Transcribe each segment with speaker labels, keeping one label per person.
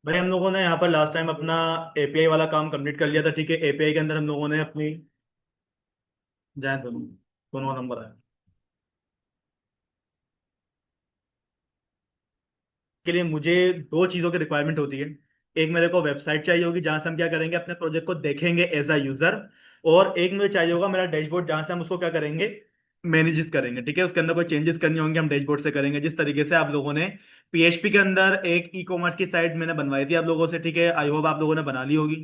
Speaker 1: भाई हम लोगों ने यहाँ पर लास्ट टाइम अपना एपीआई वाला काम कंप्लीट कर लिया था। ठीक है, एपीआई के अंदर हम लोगों ने अपनी जाए दोनों दोनों नंबर आए के लिए मुझे दो चीज़ों की रिक्वायरमेंट होती है। एक मेरे को वेबसाइट चाहिए होगी जहाँ से हम क्या करेंगे, अपने प्रोजेक्ट को देखेंगे एज अ यूजर। और एक मुझे चाहिए होगा मेरा डैशबोर्ड जहाँ से हम उसको क्या करेंगे, मैनेजेस करेंगे। ठीक है, उसके अंदर कोई चेंजेस करनी होंगे हम डैशबोर्ड से करेंगे, जिस तरीके से आप लोगों ने पीएचपी के अंदर एक ई कॉमर्स की साइट मैंने बनवाई थी आप लोगों से। ठीक है, आई होप आप लोगों ने बना ली होगी।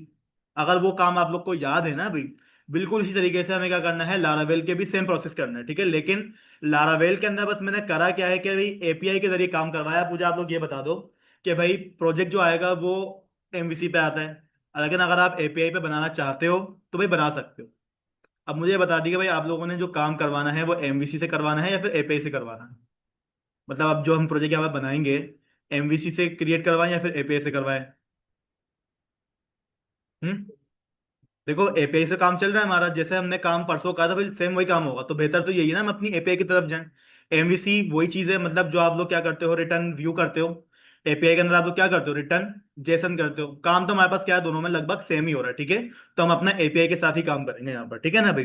Speaker 1: अगर वो काम आप लोग को याद है ना भाई, बिल्कुल इसी तरीके से हमें क्या करना है, लारावेल के भी सेम प्रोसेस करना है। ठीक है, लेकिन लारावेल के अंदर बस मैंने करा क्या है कि भाई एपीआई के जरिए काम करवाया। अब मुझे आप लोग ये बता दो कि भाई प्रोजेक्ट जो आएगा वो एमवीसी पे आता है, लेकिन अगर आप एपीआई पे बनाना चाहते हो तो भाई बना सकते हो। अब मुझे ये बता दी कि भाई आप लोगों ने जो काम करवाना है वो एमवीसी से करवाना है या फिर एपीआई से करवाना है। मतलब अब जो हम प्रोजेक्ट यहाँ पे बनाएंगे, एमवीसी से क्रिएट करवाएं या फिर एपीआई से करवाएं। हम्म। देखो एपीआई से काम चल रहा है हमारा, जैसे हमने काम परसों कहा था भाई सेम वही काम होगा, तो बेहतर तो यही है ना हम अपनी एपीआई की तरफ जाएं। एमवीसी वही चीज है, मतलब जो आप लोग क्या करते हो, रिटर्न व्यू करते हो। एपीआई के अंदर आप लोग क्या करते हो, रिटर्न जेसन करते हो। काम तो हमारे पास क्या है, दोनों में लगभग सेम ही हो रहा है। ठीक है, तो हम अपना एपीआई के साथ ही काम करेंगे यहाँ पर। ठीक है ना भाई।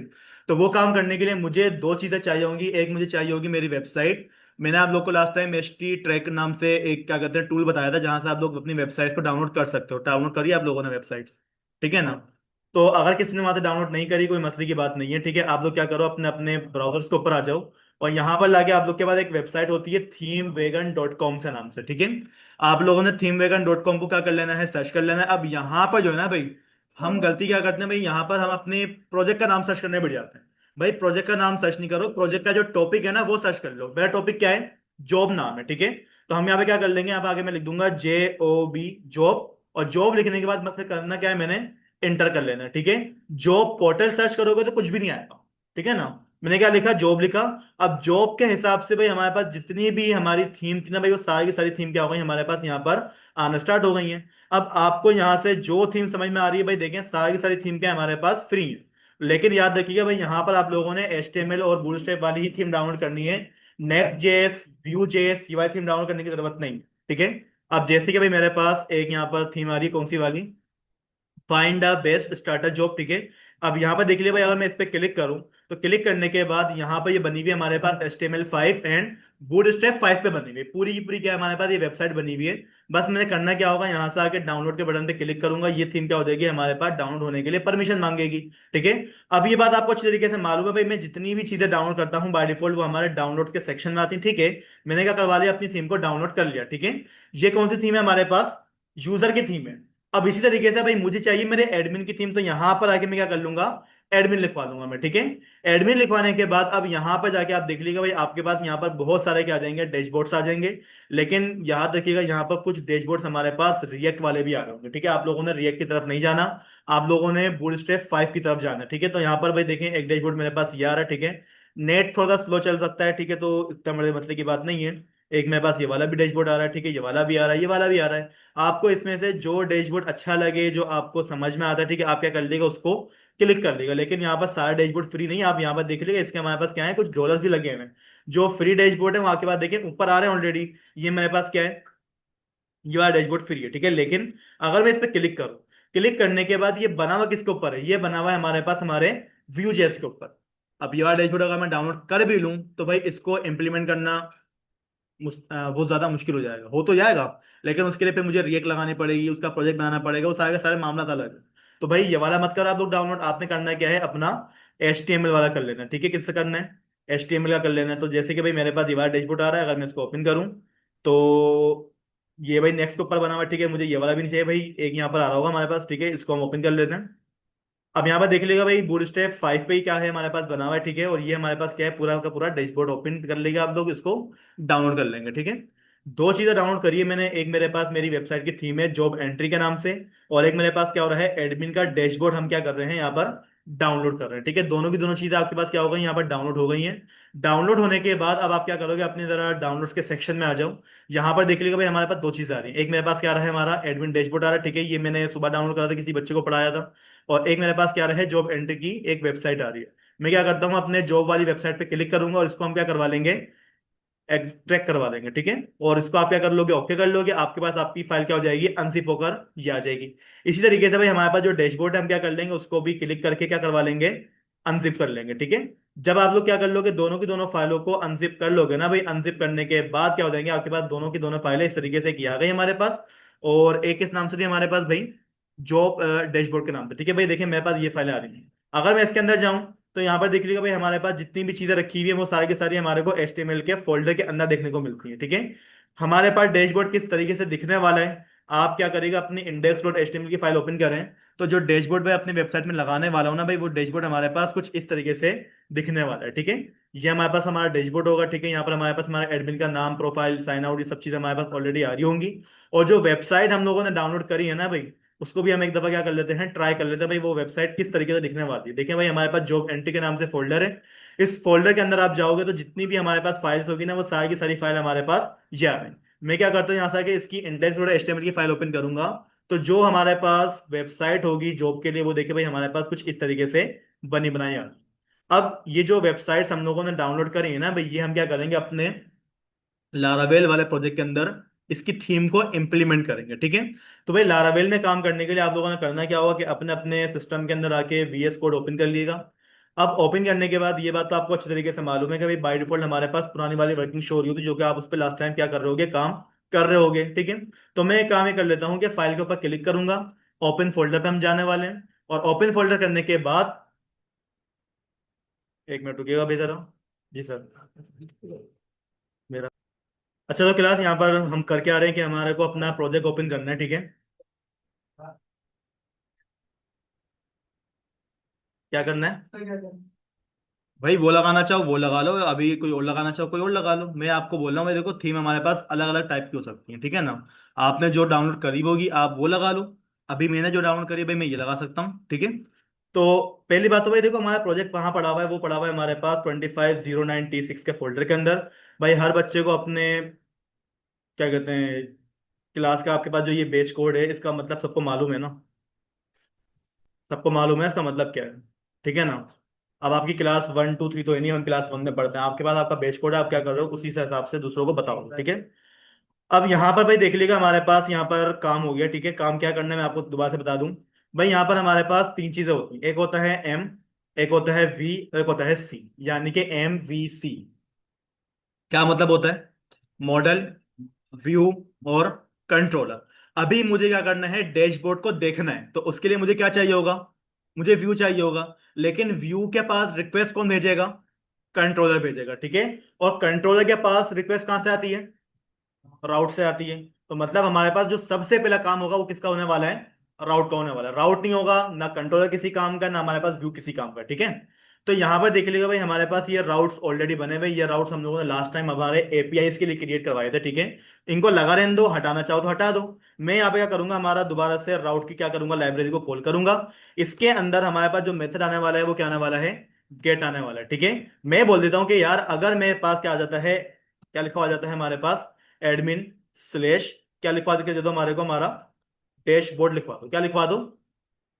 Speaker 1: तो वो काम करने के लिए मुझे दो चीजें चाहिए होंगी। एक मुझे चाहिए होगी मेरी वेबसाइट। मैंने आप लोग को last time H T track नाम से एक क्या कहते हैं टूल बताया था, जहां से आप लोग अपनी वेबसाइट को डाउनलोड कर सकते हो। डाउनलोड करिए आप लोगों ने वेबसाइट। ठीक है ना। तो अगर किसी ने वहां से डाउनलोड नहीं करी, कोई मसले की बात नहीं है। ठीक है, आप लोग क्या करो, अपने अपने ब्राउजर्स के ऊपर आ जाओ और यहाँ पर लाके आप लोग के पास एक वेबसाइट होती है themewagon.com से नाम से। ठीक है, आप लोगों ने themewagon.com को क्या कर लेना है, सर्च कर लेना है। अब यहाँ पर जो है ना भाई, हम गलती क्या करते हैं भाई, यहाँ पर हम अपने प्रोजेक्ट का नाम सर्च करने बैठ जाते हैं। भाई प्रोजेक्ट का नाम सर्च नहीं करो, प्रोजेक्ट का जो टॉपिक है ना वो सर्च कर लो। मेरा टॉपिक क्या है, जॉब नाम है। ठीक है, तो हम यहाँ पे क्या कर लेंगे, यहाँ पे आगे मैं लिख दूंगा JOB, जॉब। और जॉब लिखने के बाद मतलब करना क्या है, मैंने इंटर कर लेना है। ठीक है, जॉब पोर्टल सर्च करोगे तो कुछ भी नहीं आएगा। ठीक है ना। मैंने क्या लिखा, जॉब लिखा। अब जॉब के हिसाब से भाई हमारे पास जितनी भी हमारी थीम थी ना भाई, वो सारी की सारी थीम क्या हो गई हमारे पास यहाँ पर आना स्टार्ट हो गई हैं। अब आपको यहाँ से जो थीम समझ में आ रही है भाई, देखें सारी की सारी थीम क्या है हमारे पास, फ्री है। लेकिन याद रखिएगा भाई, यहाँ पर आप लोगों ने HTML और बूटस्ट्रैप वाली ही थीम डाउनलोड करनी है। नेक्स्ट जेएस, व्यू जेएस, ये वाली थीम डाउनलोड करने की जरूरत नहीं। ठीक है। अब जैसे कि भाई मेरे पास एक यहाँ पर थीम आ रही है, कौन सी वाली, find the best starter job. ठीक है, अब यहाँ पर देख लिया भाई, अगर मैं इस पर क्लिक करूँ तो क्लिक करने के बाद यहाँ पर ये बनी हुई है हमारे पास HTML5 एंड Bootstrap 5 पे बनी हुई है। पूरी की पूरी क्या है हमारे पास, ये वेबसाइट बनी हुई है। बस मैंने करना क्या होगा, यहाँ से आके डाउनलोड के बटन पे क्लिक करूंगा, ये थीम क्या हो जाएगी हमारे पास, डाउनलोड होने के लिए परमिशन मांगेगी। ठीक है, अब ये बात आपको अच्छी तरीके से मालूम है भाई, मैं जितनी भी चीजें डाउनलोड करता हूँ बाय डिफॉल्ट वो हमारे डाउनलोड के सेक्शन में आती है। ठीक है, मैंने क्या करवा लिया, अपनी थीम को डाउनलोड कर लिया। ठीक है, ये कौन सी थीम है हमारे पास, यूजर की थीम है। अब इसी तरीके से भाई मुझे चाहिए मेरे एडमिन की थीम, तो यहां पर आके मैं क्या कर लूंगा, एडमिन लिखवा लूंगा मैं। ठीक है, एडमिन लिखवाने के बाद अब यहां पर जाके आप देख लीजिएगा भाई, आपके पास यहां पर बहुत सारे क्या आ जाएंगे, डैशबोर्ड्स आ जाएंगे। लेकिन याद रखिएगा यहाँ पर कुछ डैशबोर्ड्स हमारे पास रिएक्ट वाले भी आ रहे होंगे। ठीक है, आप लोगों ने रिएक्ट की तरफ नहीं जाना, आप लोगों ने बूटस्ट्रैप 5 की तरफ जाना है। ठीक है, तो यहाँ पर भाई देखें एक डैशबोर्ड मेरे पास ये आ रहा है। ठीक है, नेट थोड़ा स्लो चल सकता है। ठीक है, तो इतना बड़े मसले की बात नहीं है। एक मेरे पास ये वाला भी डैशबोर्ड आ रहा है। ठीक है, ये वाला भी आ रहा है, ये वाला भी आ रहा है। आपको इसमें से जो डैशबोर्ड अच्छा लगे, जो आपको समझ में आता है, ठीक है, आप क्या कर लीजिएगा, उसको क्लिक कर लीजिएगा। लेकिन यहाँ पर सारा डैशबोर्ड फ्री नहीं है, आप यहाँ पर देख लीजिएगा, इसके हमारे पास क्या है, कुछ डॉलर्स भी लगे हुए हैं। जो फ्री डैशबोर्ड है वहां के बाद देखिए ऊपर आ रहे हैं ऑलरेडी। ये मेरे पास क्या है, ये वाला डैशबोर्ड फ्री है। ठीक है, लेकिन अगर मैं इस पर क्लिक करूँ, क्लिक करने के बाद ये बना हुआ किसके ऊपर है, ये बना हुआ है हमारे पास हमारे व्यू जेएस के ऊपर। अब ये वाला डैशबोर्ड अगर मैं डाउनलोड कर भी लूँ तो भाई इसको इम्प्लीमेंट करना बहुत ज्यादा मुश्किल हो जाएगा, हो तो जाएगा, लेकिन उसके लिए फिर मुझे रिएक्ट लगानी पड़ेगी, उसका प्रोजेक्ट बनाना पड़ेगा, वो सारे के सारे मामला अलग है। तो भाई ये वाला मत कर आप लोग डाउनलोड, आपने करना क्या है, अपना HTML वाला कर लेना है। ठीक है, किससे करना है, HTML का कर लेना है। तो जैसे कि भाई मेरे पास ये वाला डैशबोर्ड आ रहा है, अगर मैं इसको ओपन करूँ तो ये भाई नेक्स्ट के ऊपर बना हुआ है। ठीक है, मुझे ये वाला भी नहीं चाहिए भाई, एक यहाँ पर आ रहा होगा हमारे पास। ठीक है, इसको हम ओपन कर लेते हैं। अब यहाँ पर देख लीजिएगा भाई, बूटस्ट्रैप 5 पे ही क्या है हमारे पास बना हुआ है। ठीक है, और ये हमारे पास क्या है, पूरा का पूरा डैशबोर्ड ओपन कर लेगा, आप लोग इसको डाउनलोड कर लेंगे। ठीक है, दो चीजें डाउनलोड करिए मैंने, एक मेरे पास मेरी वेबसाइट की थीम है जॉब एंट्री के नाम से, और एक मेरे पास क्या हो रहा है, एडमिन का डैशबोर्ड हम क्या कर रहे हैं यहाँ पर डाउनलोड कर रहे हैं। ठीक है, दोनों की दोनों चीजें आपके पास क्या हो गई, यहाँ पर डाउनलोड हो गई हैं। डाउनलोड होने के बाद अब आप क्या करोगे, अपने जरा डाउनलोड्स के सेक्शन में आ जाओ। यहाँ पर देख लीजिएगा भाई, हमारे पास दो चीजें आ रही हैं। एक मेरे पास क्या आ रहा है, हमारा एडमिन डैशबोर्ड आ रहा है। ठीक है, ये मैंने सुबह डाउनलोड करा था, किसी बच्चे को पढ़ाया था। और एक मेरे पास क्या रहा है, जॉब एंट्री की एक वेबसाइट आ रही है। मैं क्या करता हूँ, अपने जॉब वाली वेबसाइट पे क्लिक करूंगा और इसको हम क्या करवा लेंगे, एक्सट्रैक्ट करवा देंगे, ठीक है। और इसको आप क्या कर लोगे, ओके कर लोगे, आपके पास आपकी फाइल क्या हो जाएगी, अनजिप होकर ये आ जाएगी। इसी तरीके से भाई हमारे पास जो डैशबोर्ड है हम क्या कर लेंगे, उसको भी क्लिक करके क्या करवा लेंगे, अनजिप कर लेंगे, ठीक है। जब आप लोग क्या कर लोगे, दोनों की दोनों फाइलों को अनजिप कर लोगे ना भाई, अनजिप करने के बाद क्या हो जाएंगे, आपके पास दोनों की दोनों फाइलें इस तरीके से की आ गई हमारे पास। और एक इस नाम से भी हमारे पास भाई, जॉब डैशबोर्ड के नाम पे, ठीक है भाई। देखिए मेरे पास ये फाइलें आ रही हैं। अगर मैं इसके अंदर जाऊं तो यहाँ पर देख लीजिएगा भाई, हमारे पास जितनी भी चीजें रखी हुई है वो सारी की सारी हमारे को HTML के फोल्डर के अंदर देखने को मिलती है, ठीक है। हमारे पास डैशबोर्ड किस तरीके से दिखने वाला है, आप क्या करेगा, अपनी index.html की फाइल ओपन करें। तो जो डैशबोर्ड मैं अपनी वेबसाइट में लगाने वाला हूँ ना भाई, वो डैशबोर्ड हमारे पास कुछ इस तरीके से दिखने वाला है, ठीक है। ये हमारे पास हमारा डैशबोर्ड होगा, ठीक है। यहाँ पर हमारे पास हमारा एडमिन का नाम, प्रोफाइल, साइन आउट, ये सब चीजें हमारे पास ऑलरेडी आ रही होंगी। और जो वेबसाइट हम लोगों ने डाउनलोड करी है ना भाई, उसको भी हम एक दफा क्या कर लेते हैं, ट्राई कर लेते हैं भाई, वो वेबसाइट किस तरीके से दिखने वाली है। देखिए भाई हमारे पास जॉब एंट्री के नाम से फोल्डर है। इस फोल्डर के अंदर आप जाओगे तो जितनी भी हमारे पास फाइल्स होगी ना, वो सारी की सारी फाइल हमारे पास ये आ रही। मैं क्या करता हूँ, यहाँ से आके इसकी index.html की फाइल ओपन करूंगा। तो जो हमारे पास वेबसाइट होगी जॉब के लिए, वो देखिए भाई हमारे पास कुछ इस तरीके से बनी बनाई आ रही। अब ये जो वेबसाइट्स हम लोगों ने डाउनलोड करी है ना भाई, ये हम क्या करेंगे, अपने लारावेल वाले प्रोजेक्ट के अंदर इसकी थीम को इम्प्लीमेंट करेंगे, ठीक है। तो भाई लारावेल में काम करने के लिए आप लोगों ने करना क्या होगा कि अपने अपने सिस्टम के अंदर आके VS कोड ओपन कर लिएगा। अब ओपन करने के बाद ये बात तो आपको अच्छी तरीके से मालूम है कि भाई बाय डिफॉल्ट हमारे पास पुरानी वाली वर्किंग शो हो रही होती, जो कि आप उस पर लास्ट टाइम क्या कर रहे होगे, काम कर रहे होगे, ठीक है। तो मैं एक काम ये कर लेता हूँ कि फाइल के ऊपर क्लिक करूंगा, ओपन फोल्डर पे हम जाने वाले हैं। और ओपन फोल्डर करने के बाद, एक मिनट रुकिएगा भाई जरा। जी सर, मेरा, अच्छा तो क्लास यहाँ पर हम करके आ रहे हैं कि हमारे को अपना प्रोजेक्ट ओपन करना है, ठीक है। क्या करना है भाई, वो लगाना चाहो वो लगा लो, अभी कोई और लगाना चाहो कोई और लगा लो। मैं आपको बोल रहा हूँ भाई, देखो थीम हमारे पास अलग अलग टाइप की हो सकती है, ठीक है ना। आपने जो डाउनलोड करी होगी आप वो लगा लो। अभी मैंने जो डाउनलोड करी है भाई, मैं ये लगा सकता हूँ, ठीक है। तो पहली बात तो भाई देखो, हमारा प्रोजेक्ट कहाँ पड़ा हुआ है, वो पड़ा हुआ है हमारे पास 2509T6 के फोल्डर के अंदर। भाई हर बच्चे को अपने, क्या कहते हैं, क्लास का आपके पास जो ये बेस कोड है, इसका मतलब सबको मालूम है ना, सबको मालूम है इसका मतलब क्या है, ठीक है ना। अब आपकी क्लास 1 2 3 तो है नहीं, हम क्लास 1 में पढ़ते हैं, आपके पास आपका बेस कोड है, आप क्या कर रहे हो उसी से हिसाब से दूसरों को बताओ, ठीक है। अब यहाँ पर भाई देख लीजिएगा, हमारे पास यहाँ पर काम हो गया, ठीक है। काम क्या करना है मैं आपको दोबारा से बता दूं। भाई यहाँ पर हमारे पास तीन चीजें होती हैं, एक होता है M, एक होता है V, और एक होता है C। यानी कि MVC क्या मतलब होता है, मॉडल, व्यू और कंट्रोलर। अभी मुझे क्या करना है, डैशबोर्ड को देखना है, तो उसके लिए मुझे क्या चाहिए होगा, मुझे व्यू चाहिए होगा। लेकिन व्यू के पास रिक्वेस्ट कौन भेजेगा, कंट्रोलर भेजेगा, ठीक है। और कंट्रोलर के पास रिक्वेस्ट कहां से आती है, राउट से आती है। तो मतलब हमारे पास जो सबसे पहला काम होगा वो किसका होने वाला है, राउट का होने वाला है। राउट नहीं होगा ना कंट्रोलर किसी काम का, ना हमारे पास व्यू किसी काम का, ठीक है। तो यहाँ पर देख लीजिएगा भाई, हमारे पास ये राउट्स ऑलरेडी बने हुए, ये राउट्स हम लोगों ने लास्ट टाइम हमारे APIs के लिए क्रिएट करवाए थे, ठीक है। इनको लगा रहने दो, हटाना चाहो तो हटा दो। मैं यहाँ पे क्या करूंगा, हमारा दोबारा से राउट की क्या करूंगा, लाइब्रेरी को कॉल करूंगा। इसके अंदर हमारे पास जो मेथड आने वाला है वो क्या आने वाला है, गेट आने वाला है, ठीक है। मैं बोल देता हूँ कि यार अगर मेरे पास क्या आ जाता है, क्या लिखा आ जाता है हमारे पास, एडमिन स्लेश, क्या लिखवा के दे दो हमारे को, हमारा डैशबोर्ड लिखवा दो, क्या लिखवा दो,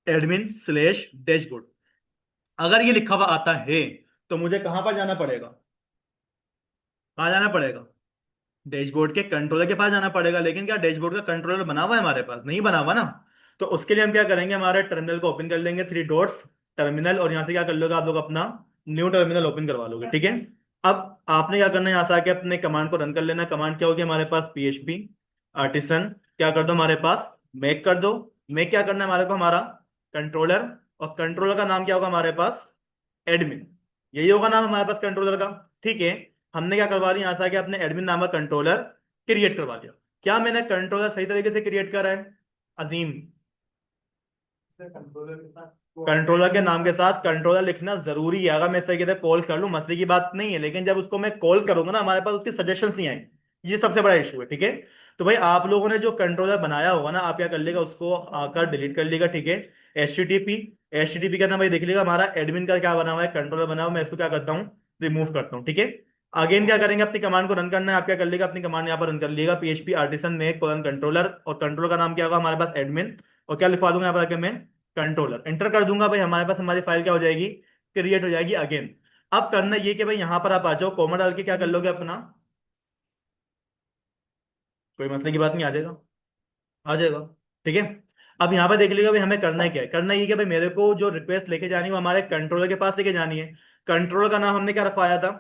Speaker 1: एडमिन स्लेश डैशबोर्ड। अगर ये लिखा हुआ आता है तो मुझे कहां पर जाना पड़ेगा, कहाँ जाना पड़ेगा, डैशबोर्ड के कंट्रोलर के पास जाना पड़ेगा। लेकिन क्या डैशबोर्ड का कंट्रोलर बना हुआ है हमारे पास, नहीं बना हुआ ना। तो उसके लिए हम क्या करेंगे, हमारे टर्मिनल को ओपन कर लेंगे, 3 डॉट्स टर्मिनल, और यहाँ से क्या कर लोगे आप लोग, अपना न्यू टर्मिनल ओपन करवा लोगे, ठीक है। अब आपने क्या करना है, यहाँ से आके अपने कमांड को रन कर लेना। कमांड क्या होगी हमारे पास, PHP आर्टिसन, क्या कर दो हमारे पास, मेक कर दो। मेक क्या करना है हमारे को, हमारा कंट्रोलर, और कंट्रोलर का नाम क्या होगा हमारे पास, एडमिन। यही होगा नाम हमारे पास कंट्रोलर का, ठीक है। हमने क्या करवा लिया, यहां से आके अपने एडमिन नाम का कंट्रोलर क्रिएट करवा लिया। क्या मैंने कंट्रोलर सही तरीके से क्रिएट करा है, अजीम, कंट्रोलर के नाम के साथ कंट्रोलर लिखना जरूरी है। अगर मैं इस तरीके से कॉल कर लूं मसले की बात नहीं है, लेकिन जब उसको मैं कॉल करूंगा ना, हमारे पास उसकी सजेशन नहीं आएंगे, ये सबसे बड़ा इशू है, ठीक है। तो भाई आप लोगों ने जो कंट्रोलर बनाया होगा ना, आप क्या कर लेगा, उसको आकर डिलीट कर लेगा, ठीक है। HTTP, HTTP का नाम भाई देख लेगा, हमारा एडमिन का क्या बना हुआ है, कंट्रोलर बना हुआ है, मैं इसको क्या करता हूँ, रिमूव करता हूँ, ठीक है। अगेन क्या करेंगे, अपनी कमांड को रन करना है। आप क्या कर लेगा, अपनी कमांड यहाँ पर रन कर लेगा, PHP आर्टिसन में कंट्रोलर, और कंट्रोलर का नाम क्या होगा हमारे पास, एडमिन। और क्या लिखवा दूंगा यहाँ पर आके मैं, कंट्रोलर, एंटर कर दूंगा भाई, हमारे पास हमारी फाइल क्या हो जाएगी, क्रिएट हो जाएगी अगेन। अब करना ये कि भाई यहाँ पर आप आ जाओ, कॉमा डाल के क्या कर लोगे अपना, कोई मसले की बात नहीं, आ जाएगा, आ जाएगा। ठीक है। अब यहाँ पे देख लीजिएगा भाई, हमें करना है क्या है, करना ये कि भाई मेरे को जो रिक्वेस्ट लेके जानी है वो हमारे कंट्रोलर के पास लेके जानी है। कंट्रोलर का नाम हमने क्या रखवाया था,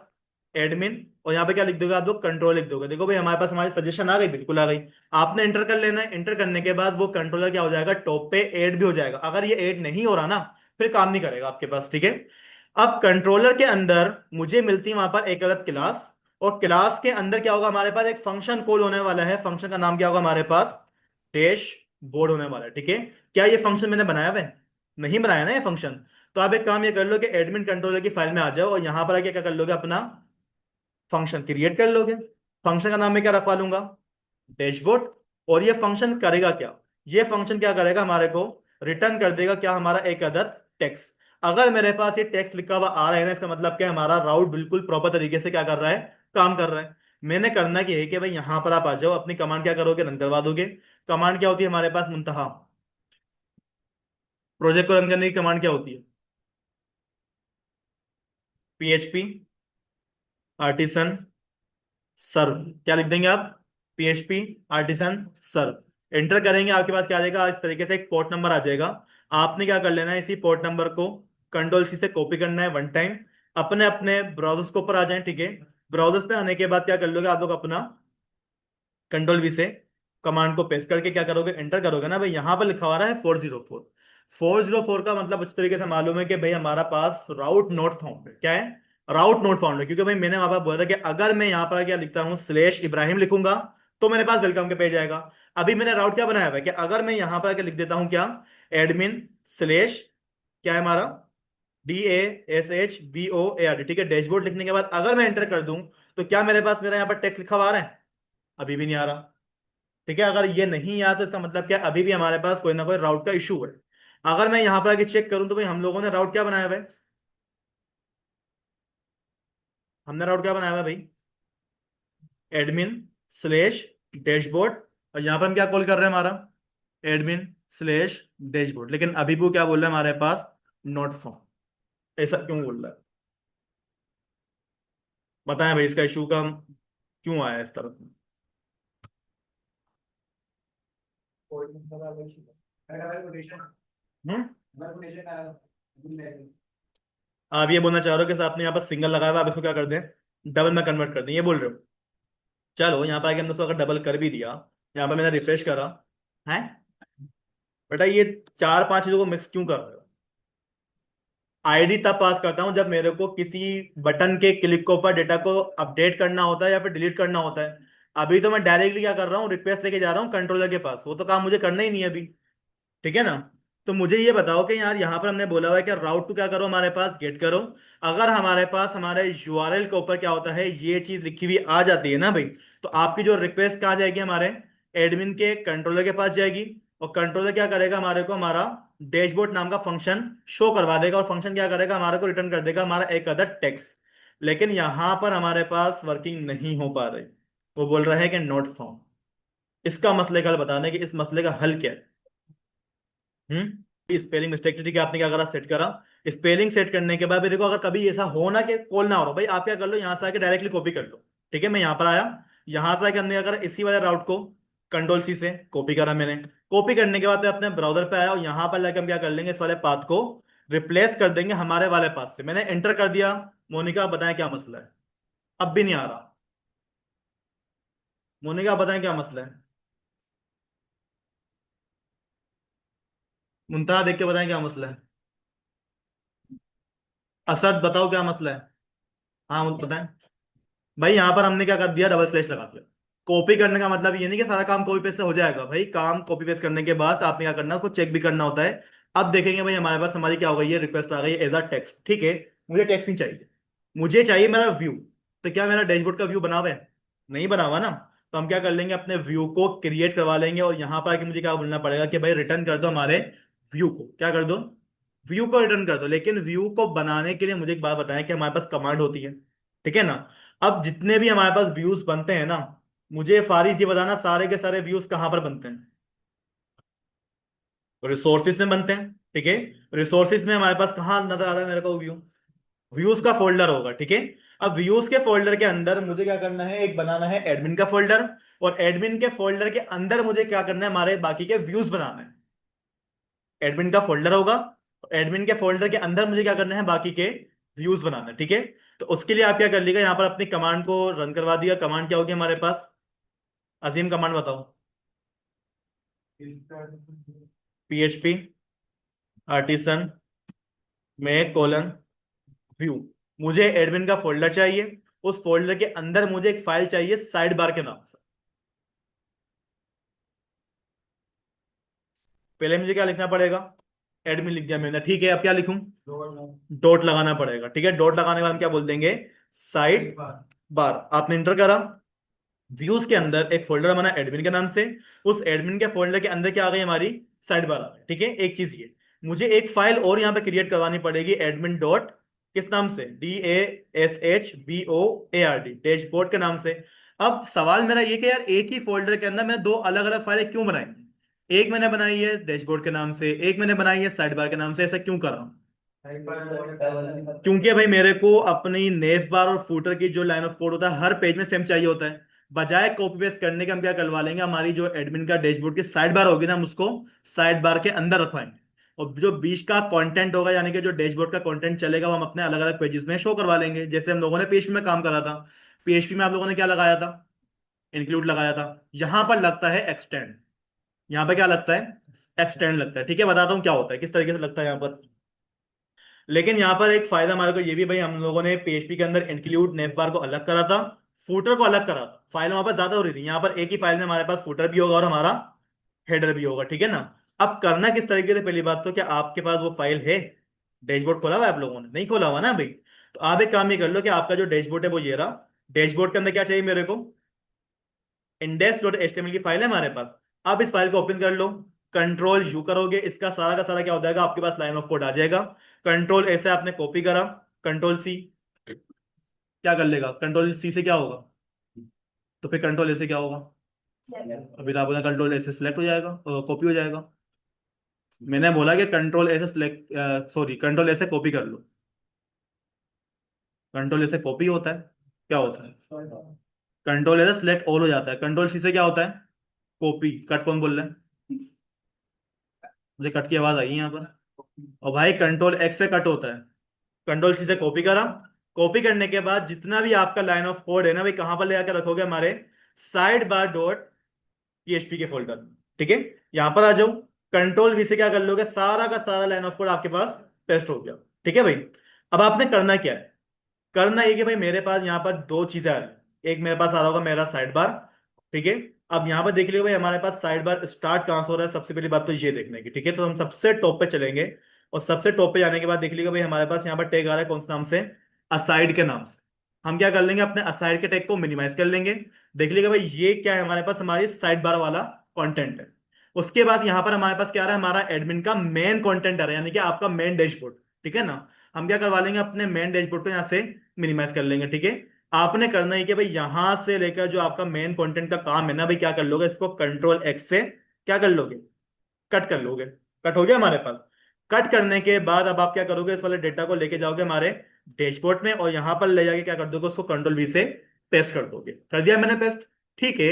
Speaker 1: एडमिन। और यहाँ पे क्या लिख दोगे आप लोग, कंट्रोल लिख दोगे। देखो भाई हमारे पास हमारी सजेशन आ गई, बिल्कुल आ गई। आपने इंटर कर लेना है, इंटर करने के बाद वो कंट्रोलर क्या हो जाएगा, टॉप पे ऐड भी हो जाएगा। अगर ये ऐड नहीं हो रहा ना, फिर काम नहीं करेगा आपके पास। ठीक है। अब कंट्रोलर के अंदर मुझे मिलती है वहां पर एक अलग क्लास, और क्लास के अंदर क्या होगा, हमारे पास एक फंक्शन कॉल होने वाला है। फंक्शन का नाम क्या होगा हमारे पास, डैश बोर्ड होने वाला है। ठीक है। क्या ये फंक्शन मैंने बनाया हुआ है, नहीं बनाया ना ये फंक्शन। तो आप एक काम ये कर लो कि एडमिन कंट्रोलर की फाइल में आ जाओ, और यहां पर आके क्या कर लोगे, अपना फंक्शन क्रिएट कर लोगे। फंक्शन का नाम मैं क्या रखवा लूंगा, डैशबोर्ड। और ये फंक्शन करेगा क्या, ये फंक्शन क्या करेगा, हमारे को रिटर्न कर देगा क्या, हमारा एक अदद टेक्स्ट। अगर मेरे पास ये टेक्स्ट लिखा हुआ आ रहा है ना, इसका मतलब क्या, हमारा राउट बिल्कुल प्रॉपर तरीके से क्या कर रहा है, काम कर रहा है। मैंने करना क्या है कि भाई यहां पर आप आ जाओ, अपनी कमांड क्या करोगे, रन करवा दोगे। कमांड क्या होती है हमारे पास, मुंतहा। प्रोजेक्ट को रन करने की कमांड क्या होती है, PHP आर्टिसन सर्व। क्या लिख देंगे आप, PHP आर्टिसन सर्व। एंटर करेंगे, आपके पास क्या आ जाएगा, इस तरीके से एक पोर्ट नंबर आ जाएगा। आपने क्या कर लेना है, इसी पोर्ट नंबर को कंट्रोल सी से कॉपी करना है 1 टाइम, अपने अपने ब्राउजर्स के ऊपर आ जाए। ठीक है। ब्राउजर्स पे आने के बाद क्या कर लोगे आप लोग, अपना कंट्रोल वी से कमांड को पेस्ट करके क्या करोगे, एंटर करोगे ना भाई, यहां पर लिखा हुआ है 404। 404 का मतलब अच्छी तरीके से मालूम है कि भाई हमारा पास राउट नोट फाउंड है। क्या है, राउट नोट फाउंड है। क्योंकि भाई मैंने वहां पर बोला था कि अगर मैं यहाँ पर क्या लिखता हूँ, स्लेश इब्राहिम लिखूंगा, तो मेरे पास वेलकम के पेज आएगा। अभी मैंने राउट क्या बनाया हुआ है कि अगर मैं यहाँ पर आके लिख देता हूँ क्या, एडमिन स्लेश, क्या है हमारा, DASHBOARD। ठीक है। डैशबोर्ड लिखने के बाद अगर मैं एंटर कर दूं, तो क्या मेरे पास मेरा यहाँ पर टेक्स्ट लिखा हुआ आ रहा है, अभी भी नहीं आ रहा। ठीक है। अगर ये नहीं आया तो इसका मतलब क्या, अभी भी हमारे पास कोई ना कोई राउट का इशू है। अगर मैं यहां पर आके चेक करूं, तो भाई हम लोगों ने राउट क्या बनाया हुआ है, हमने राउट क्या बनाया हुआ है भाई, एडमिन स्लेश डैशबोर्ड। और यहां पर हम क्या कॉल कर रहे हैं, हमारा एडमिन स्लेश डैशबोर्ड। लेकिन अभी भी वो क्या बोल रहा है हमारे पास, नॉट फाउंड। ऐसा क्यों बोल रहा है, बताएं भाई, इसका इशू का क्यों आया इस तरफ। हम्म। आप ये बोलना चाह रहे हो कि आपने यहाँ पर सिंगल लगाया हुआ है, आप इसको क्या कर दें, डबल में कन्वर्ट कर दें, ये बोल रहे हो। चलो यहाँ पर आके हमने उसको अगर डबल कर भी दिया, यहाँ पर मैंने रिफ्रेश करा है, बेटा ये 4-5 चीजों को मिक्स क्यों कर रहे हो। आईडी तब पास करता हूं जब मेरे को किसी बटन के क्लिक के ऊपर डेटा को अपडेट करना होता है या फिर डिलीट करना होता है। अभी तो मैं डायरेक्टली क्या कर रहा हूँ, रिक्वेस्ट लेके जा रहा हूँ कंट्रोलर के पास, वो तो काम मुझे करना ही नहीं है अभी। ठीक है ना। तो मुझे ये बताओ कि यार यहाँ पर हमने बोला हुआ है कि राउट टू क्या करो, हमारे पास गेट करो। अगर हमारे पास हमारे यूआरएल के ऊपर क्या होता है, ये चीज लिखी हुई आ जाती है ना भाई, तो आपकी जो रिक्वेस्ट कहाँ जाएगी, हमारे एडमिन के कंट्रोलर के पास जाएगी। और कंट्रोलर क्या करेगा, हमारे को हमारा डैशबोर्ड नाम का फंक्शन शो करवा देगा, और फंक्शन क्या करेगा, हमारे को रिटर्न कर देगा हमारा एक अदर टेक्स्ट। लेकिन यहां पर हमारे पास वर्किंग नहीं हो पा रही, वो बोल रहा है कि नॉट फाउंड। इसका मसले का हल बता दें कि इस मसले का हल क्या है। स्पेलिंग मिस्टेक, ठीक है, आपने क्या करा, सेट करा। स्पेलिंग सेट करने के बाद भी देखो, अगर कभी ऐसा हो ना कि कॉल ना हो रहा, भाई आप क्या कर लो, यहां से आके डायरेक्टली कॉपी कर लो। ठीक है। मैं यहां पर आया, यहां से आके हमने क्या करा, इसी वाले राउट को कंट्रोल सी से कॉपी करा मैंने। कॉपी करने के बाद मैं अपने ब्राउजर पे आया, और यहां पर लाके हम क्या कर लेंगे, इस वाले पाथ को रिप्लेस कर देंगे हमारे वाले पाथ से। मैंने एंटर कर दिया। मोनिका आप बताएं क्या मसला है, अब भी नहीं आ रहा। मोनिका आप बताएं क्या मसला है, मुंतहा देख के बताएं क्या मसला है। असद बताओ क्या मसला है। हाँ बताएं। भाई यहाँ पर हमने क्या कर दिया, डबल स्लैश लगा दिया। कॉपी करने का मतलब ये नहीं कि सारा काम कॉपी पेस्ट से हो जाएगा भाई, काम कॉपी पेस्ट करने के बाद आपने क्या करना है, उसको चेक भी करना होता है। अब देखेंगे भाई हमारे पास हमारी क्या हो गई है, रिक्वेस्ट आ गई है एज अ टेक्स्ट। ठीक है। मुझे टेक्स्ट नहीं चाहिए, मुझे चाहिए मेरा व्यू। तो क्या मेरा डैशबोर्ड का व्यू बना हुआ है, नहीं बना हुआ ना। तो हम क्या कर लेंगे, अपने व्यू को क्रिएट करवा लेंगे, और यहाँ पर आके मुझे क्या बोलना पड़ेगा कि भाई रिटर्न कर दो हमारे व्यू को, क्या कर दो, व्यू को रिटर्न कर दो। लेकिन व्यू को बनाने के लिए मुझे एक बात बताएं कि हमारे पास कमांड होती है। ठीक है ना। अब जितने भी हमारे पास व्यूज बनते हैं ना, मुझे फारिस ये बताना, सारे के सारे व्यूज कहाँ पर बनते हैं, रिसोर्सिस में बनते हैं। ठीक है। रिसोर्सिस में हमारे पास कहाँ नजर आ रहा है मेरे को व्यू, व्यूज का फोल्डर होगा, ठीक है। अब व्यूज के फोल्डर के अंदर मुझे क्या करना है, एक बनाना है एडमिन का फोल्डर, और एडमिन के फोल्डर के अंदर मुझे क्या करना है, हमारे बाकी के व्यूज बनाना है। एडमिन का फोल्डर होगा, एडमिन के फोल्डर के अंदर मुझे क्या करना है, बाकी के व्यूज बनाना है, ठीक है। तो उसके लिए आप क्या कर लीजिएगा, यहाँ पर अपनी कमांड को रन करवा दिया। कमांड क्या होगी हमारे पास, अजीम कमांड बताओ। PHP आर्टिसन में कोलन व्यू। मुझे एडमिन का फोल्डर चाहिए, उस फोल्डर के अंदर मुझे एक फाइल चाहिए साइड बार के नाम से। पहले मुझे क्या लिखना पड़ेगा, एडमिन लिख दिया मैंने, ठीक है। अब क्या लिखूं, डॉट लगाना पड़ेगा, ठीक है। डॉट लगाने के बाद हम क्या बोल देंगे, साइड बार। आपने इंटर करा, व्यूज के अंदर एक फोल्डर बना एडमिन के नाम से, उस एडमिन के फोल्डर के अंदर क्या आ गई, हमारी साइड बार आ गई, ठीक है। एक चीज ये, मुझे एक फाइल और यहाँ पे क्रिएट करवानी पड़ेगी, एडमिन डॉट किस नाम से, DASHBOARD, डैशबोर्ड के नाम से। अब सवाल मेरा ये कि यार एक ही फोल्डर के अंदर मैं दो अलग अलग फाइलें क्यों बनाई, एक मैंने बनाई है डैशबोर्ड के नाम से, एक मैंने बनाई है साइड बार के नाम से, ऐसा क्यों कर रहा हूँ। क्योंकि भाई मेरे को अपनी नेव बार और फूटर की जो लाइन ऑफ कोड होता है हर पेज में सेम चाहिए होता है। बजाय कॉपी पेस्ट करने के हम क्या करवा लेंगे, हमारी जो एडमिन का डैशबोर्ड की साइड बार होगी ना, हम उसको साइड बार के अंदर रखवाएंगे। और जो बीच का कंटेंट होगा, यानी कि जो डैशबोर्ड का कंटेंट चलेगा, वो हम अपने अलग अलग पेजेस में शो करवा लेंगे, जैसे हम लोगों ने PHP में काम करा था। PHP में आप लोगों ने क्या लगाया था, इंक्लूड लगाया था। यहां पर लगता है एक्सटेंड, यहाँ पे क्या लगता है, एक्सटेंड लगता है, ठीक है। बताता हूँ क्या होता है, किस तरीके से लगता है यहाँ पर। लेकिन यहाँ पर एक फायदा हमारे को ये भी, भाई हम लोगों ने PHP के अंदर इंक्लूड नेम बार को अलग करा था, फूटर को अलग करा था। फाइल वहां पर ज्यादा हो रही थी, यहाँ पर एक ही फाइल में हमारे पास फूटर भी होगा और हमारा हेडर भी होगा, ठीक है ना। अब करना किस तरीके से, पहली बात तो क्या आपके पास वो फाइल है, डैशबोर्ड खोला हुआ है आप लोगों ने, नहीं खोला हुआ ना भाई। तो आप एक काम ये कर लो कि आपका जो डैशबोर्ड है वो ये रहा। डैशबोर्ड के अंदर क्या चाहिए मेरे को, index.html की फाइल है हमारे पास। आप इस फाइल को ओपन कर लो, कंट्रोल यू करोगे, इसका सारा का सारा क्या हो जाएगा, आपके पास लाइन ऑफ कोड आ जाएगा। कंट्रोल ऐसे आपने कॉपी करा, कंट्रोल सी क्या कर लेगा, कंट्रोल सी से क्या होगा, तो फिर कंट्रोल ए से क्या होगा, अभी तो आपने कंट्रोल ए से सिलेक्ट हो जाएगा, कॉपी हो जाएगा। मैंने बोला कि कंट्रोल ए से सिलेक्ट, सॉरी कंट्रोल ए से कॉपी कर लो। कंट्रोल ए से कॉपी होता है, क्या होता है, कंट्रोल ए से सिलेक्ट ऑल हो जाता है। कंट्रोल सी से क्या होता है, कॉपी। कट कौन बोल रहा है, मुझे कट की आवाज आई है यहाँ पर। और भाई कंट्रोल एक्स से कट होता है। कंट्रोल सी से कॉपी करा, कॉपी करने के बाद जितना भी आपका लाइन ऑफ कोड है ना भाई, कहां पर ले आकर रखोगे, हमारे साइड बार डॉट PHP के फोल्डर, ठीक है। यहां पर आ जाओ, कंट्रोल वी से क्या कर लोगे, सारा का सारा लाइन ऑफ कोड आपके पास पेस्ट हो गया, ठीक है भाई। अब आपने करना क्या है, करना ये कि भाई मेरे पास यहाँ पर दो चीजें आ रही हैं। एक मेरे पास आ रहा होगा मेरा साइड बार, ठीक है। अब यहाँ पर देख लियो भाई, हमारे पास साइड बार स्टार्ट कहाँ से हो रहा है, सबसे पहली बात तो ये देखने की, ठीक है। तो हम सबसे टॉप पे चलेंगे, और सबसे टॉप पे जाने के बाद देख लीजिएगा भाई, हमारे पास यहाँ पर टैग आ रहा है कौन से नाम से, असाइड के नाम से। हम क्या कर लेंगे, अपने असाइड के टैग को मिनिमाइज कर लेंगे। देख लीजिएगा भाई ये क्या है, हमारे पास हमारी साइड बार वाला कंटेंट है। उसके बाद यहाँ पर हमारे पास क्या आ रहा है, हमारा एडमिन का मेन कंटेंट आ रहा है, यानी कि आपका मेन डैशबोर्ड, ठीक है ना। हम क्या करवा लेंगे, अपने मेन डैशबोर्ड को यहाँ से मिनिमाइज कर लेंगे, ठीक है। आपने करना है कि भाई यहां से लेकर जो आपका मेन कंटेंट का काम है ना भाई, क्या कर लोगे, इसको कंट्रोल एक्स से क्या कर लोगे, कट कर लोगे। कट हो गया हमारे पास। कट करने के बाद अब आप क्या करोगे, इस वाले डेटा को लेके जाओगे हमारे डैशबोर्ड में, और यहां पर ले जाके क्या कर दोगे, उसको कंट्रोल वी से पेस्ट कर दोगे। कर दिया मैंने पेस्ट, ठीक है।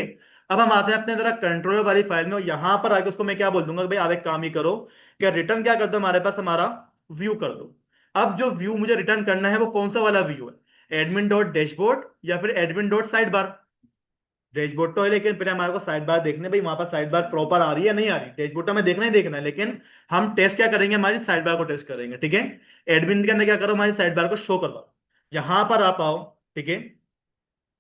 Speaker 1: अब हम आते हैं अपने जरा कंट्रोलर वाली फाइल में, और यहां पर आके उसको मैं क्या बोल दूंगा कि भाई आप एक काम ही करो, क्या रिटर्न क्या कर दो हमारे पास, हमारा व्यू कर दो। अब जो व्यू मुझे रिटर्न करना है वो कौन सा वाला व्यू है, एडमिन डॉट डैशबोर्ड या फिर admin dot side bar. Dashboard तो है, लेकिन पहले हमारे को साइड बार देखने, भाई वहां पर साइड बार प्रॉपर आ रही है या नहीं आ रही। डैशबोर्ड तो हमें देखना ही देखना है, लेकिन हम टेस्ट क्या करेंगे, हमारी साइड बार को टेस्ट करेंगे, ठीक है। एडमिन के अंदर क्या करो, हमारी साइड बार को शो करवाओ। यहां पर आप आओ, ठीक है।